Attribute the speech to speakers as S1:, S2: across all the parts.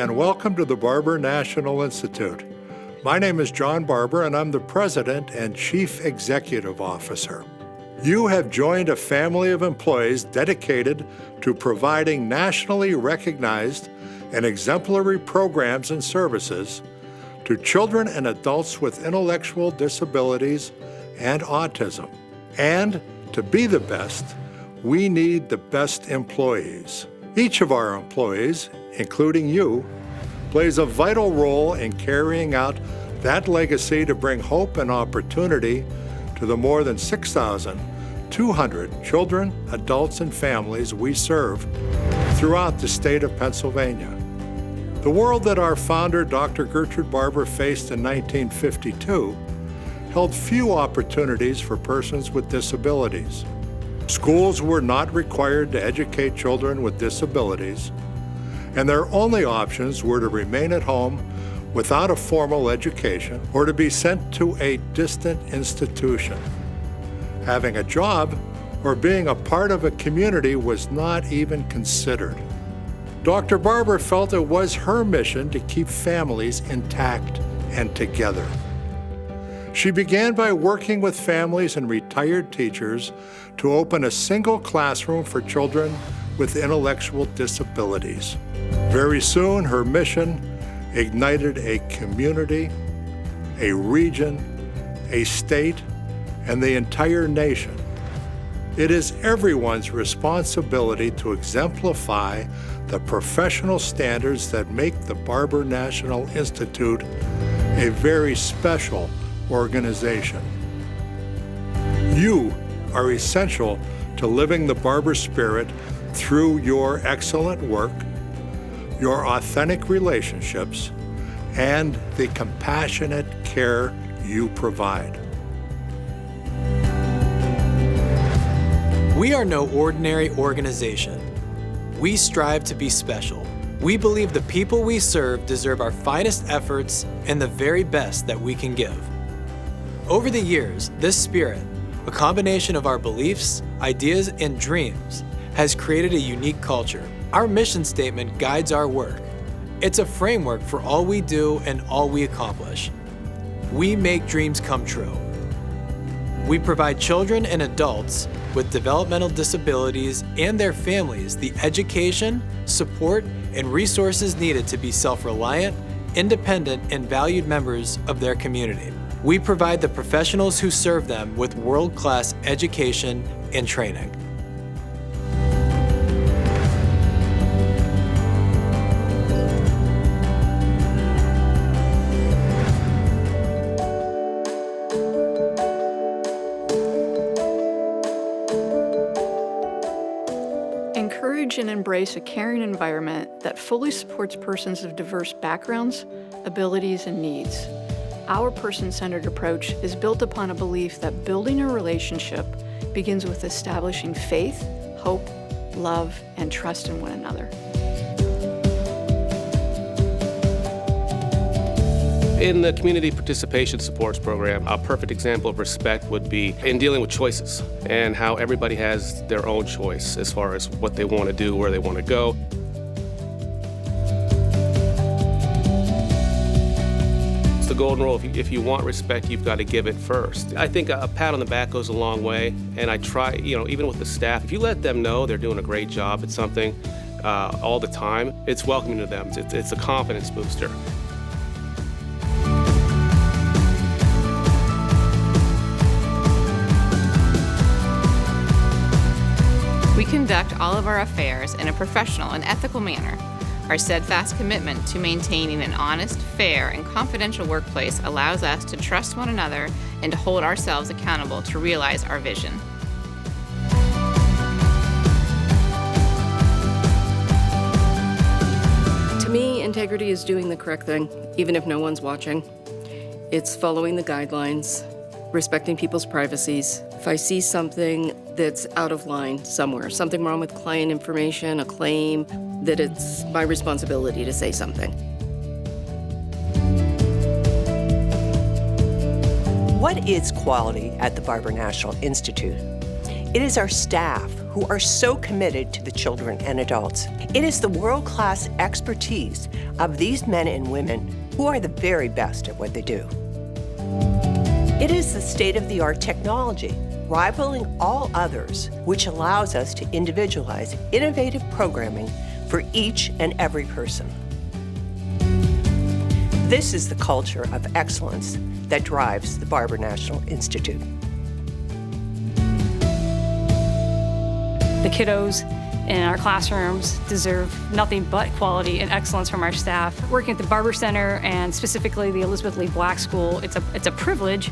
S1: and welcome to the Barber National Institute. My name is John Barber, and I'm the President and Chief Executive Officer. You have joined a family of employees dedicated to providing nationally recognized and exemplary programs and services to children and adults with intellectual disabilities and autism. And to be the best, we need the best employees. Each of our employees, including you, plays a vital role in carrying out that legacy to bring hope and opportunity to the more than 6,200 children, adults, and families we serve throughout the state of Pennsylvania. The world that our founder, Dr. Gertrude Barber, faced in 1952 held few opportunities for persons with disabilities. Schools were not required to educate children with disabilities, and their only options were to remain at home without a formal education or to be sent to a distant institution. Having a job or being a part of a community was not even considered. Dr. Barber felt it was her mission to keep families intact and together. She began by working with families and retired teachers to open a single classroom for children with intellectual disabilities. Very soon, her mission ignited a community, a region, a state, and the entire nation. It is everyone's responsibility to exemplify the professional standards that make the Barber National Institute a very special organization. You are essential to living the Barber spirit through your excellent work, your authentic relationships, and the compassionate care you provide.
S2: We are no ordinary organization. We strive to be special. We believe the people we serve deserve our finest efforts and the very best that we can give. Over the years, this spirit, a combination of our beliefs, ideas, and dreams, has created a unique culture. Our mission statement guides our work. It's a framework for all we do and all we accomplish. We make dreams come true. We provide children and adults with developmental disabilities and their families the education, support, and resources needed to be self-reliant, independent, and valued members of their community. We provide the professionals who serve them with world-class education and training.
S3: Encourage and embrace a caring environment that fully supports persons of diverse backgrounds, abilities, and needs. Our person-centered approach is built upon a belief that building a relationship begins with establishing faith, hope, love, and trust in one another.
S4: In the Community Participation Supports Program, a perfect example of respect would be in dealing with choices and how everybody has their own choice as far as what they want to do, where they want to go. It's the golden rule. If you want respect, you've got to give it first. I think a pat on the back goes a long way, and I try, even with the staff, if you let them know they're doing a great job at something all the time, it's welcoming to them. It's a confidence booster.
S5: We conduct all of our affairs in a professional and ethical manner. Our steadfast commitment to maintaining an honest, fair, and confidential workplace allows us to trust one another and to hold ourselves accountable to realize our vision.
S6: To me, integrity is doing the correct thing, even if no one's watching. It's following the guidelines, respecting people's privacies. If I see something that's out of line somewhere, something wrong with client information, a claim, that it's my responsibility to say something.
S7: What is quality at the Barber National Institute? It is our staff who are so committed to the children and adults. It is the world-class expertise of these men and women who are the very best at what they do. It is the state-of-the-art technology, rivaling all others, which allows us to individualize innovative programming for each and every person. This is the culture of excellence that drives the Barber National Institute.
S8: The kiddos in our classrooms deserve nothing but quality and excellence from our staff. Working at the Barber Center and specifically the Elizabeth Lee Black School, it's a privilege.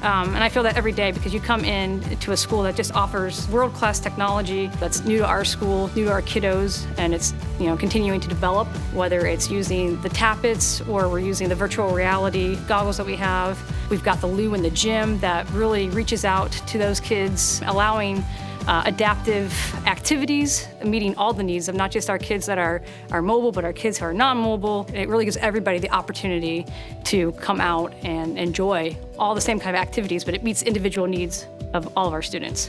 S8: And I feel that every day because you come in to a school that just offers world-class technology that's new to our school, new to our kiddos, and it's continuing to develop, whether it's using the tablets or we're using the virtual reality goggles that we have. We've got the loo in the gym that really reaches out to those kids, allowing adaptive activities, meeting all the needs of not just our kids that are mobile, but our kids who are non-mobile. It really gives everybody the opportunity to come out and enjoy all the same kind of activities, but it meets individual needs of all of our students.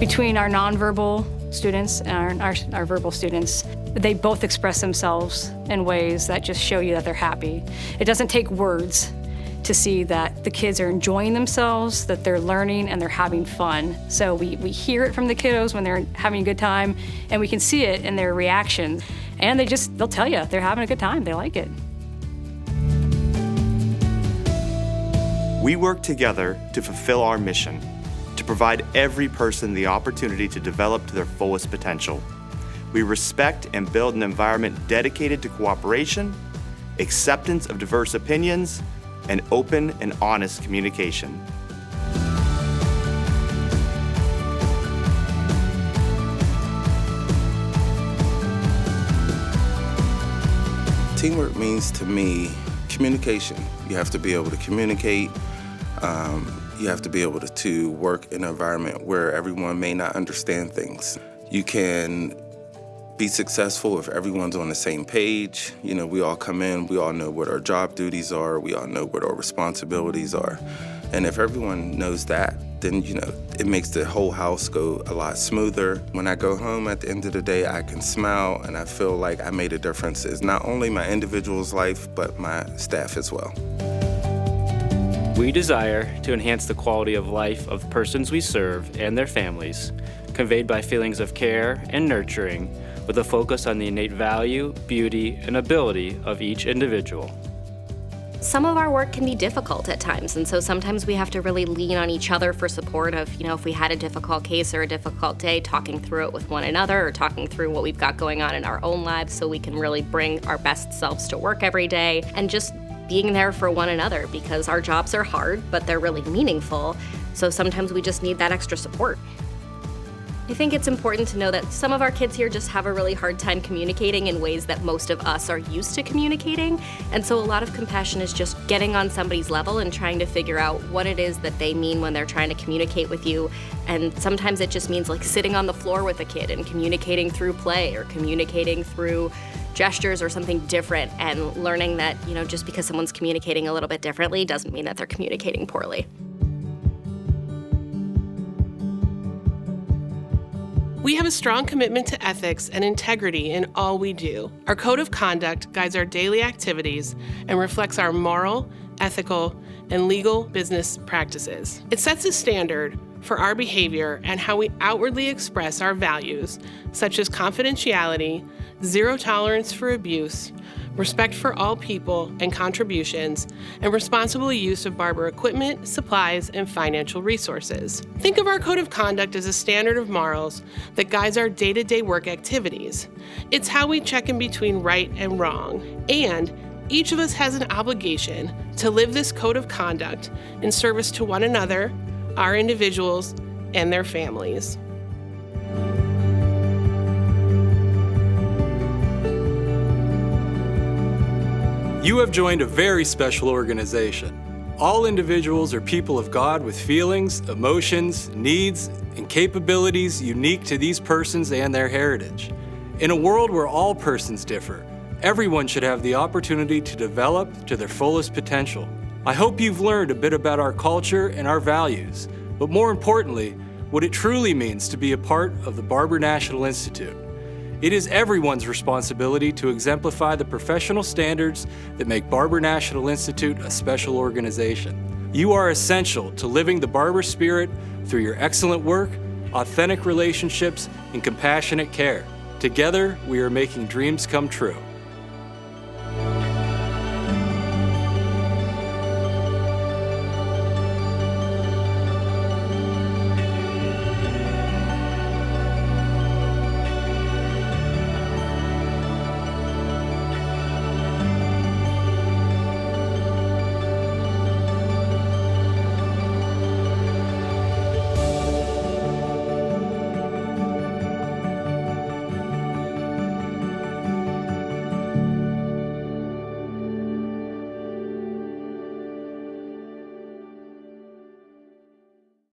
S8: Between our nonverbal students and our verbal students, they both express themselves in ways that just show you that they're happy. It doesn't take words to see that the kids are enjoying themselves, that they're learning and they're having fun. So we hear it from the kiddos when they're having a good time, and we can see it in their reactions. And they'll tell you they're having a good time, they like it.
S9: We work together to fulfill our mission, to provide every person the opportunity to develop to their fullest potential. We respect and build an environment dedicated to cooperation, acceptance of diverse opinions, and open and honest communication.
S10: Teamwork means to me communication. You have to be able to communicate. You have to be able to work in an environment where everyone may not understand things. You can be successful if everyone's on the same page. We all come in, we all know what our job duties are, we all know what our responsibilities are. And if everyone knows that, then it makes the whole house go a lot smoother. When I go home at the end of the day, I can smile and I feel like I made a difference. It's not only my individual's life, but my staff as well.
S11: We desire to enhance the quality of life of persons we serve and their families, conveyed by feelings of care and nurturing, with a focus on the innate value, beauty, and ability of each individual.
S12: Some of our work can be difficult at times, and so sometimes we have to really lean on each other for support of, if we had a difficult case or a difficult day, talking through it with one another or talking through what we've got going on in our own lives so we can really bring our best selves to work every day, and just being there for one another because our jobs are hard, but they're really meaningful, so sometimes we just need that extra support. I think it's important to know that some of our kids here just have a really hard time communicating in ways that most of us are used to communicating. And so a lot of compassion is just getting on somebody's level and trying to figure out what it is that they mean when they're trying to communicate with you. And sometimes it just means like sitting on the floor with a kid and communicating through play or communicating through gestures or something different, and learning that, just because someone's communicating a little bit differently doesn't mean that they're communicating poorly.
S13: We have a strong commitment to ethics and integrity in all we do. Our code of conduct guides our daily activities and reflects our moral, ethical, and legal business practices. It sets a standard for our behavior and how we outwardly express our values, such as confidentiality, zero tolerance for abuse, respect for all people and contributions, and responsible use of Barber equipment, supplies, and financial resources. Think of our code of conduct as a standard of morals that guides our day-to-day work activities. It's how we check in between right and wrong, and each of us has an obligation to live this code of conduct in service to one another, our individuals, and their families.
S2: You have joined a very special organization. All individuals are people of God with feelings, emotions, needs, and capabilities unique to these persons and their heritage. In a world where all persons differ, everyone should have the opportunity to develop to their fullest potential. I hope you've learned a bit about our culture and our values, but more importantly, what it truly means to be a part of the Barber National Institute. It is everyone's responsibility to exemplify the professional standards that make Barber National Institute a special organization. You are essential to living the Barber spirit through your excellent work, authentic relationships, and compassionate care. Together, we are making dreams come true.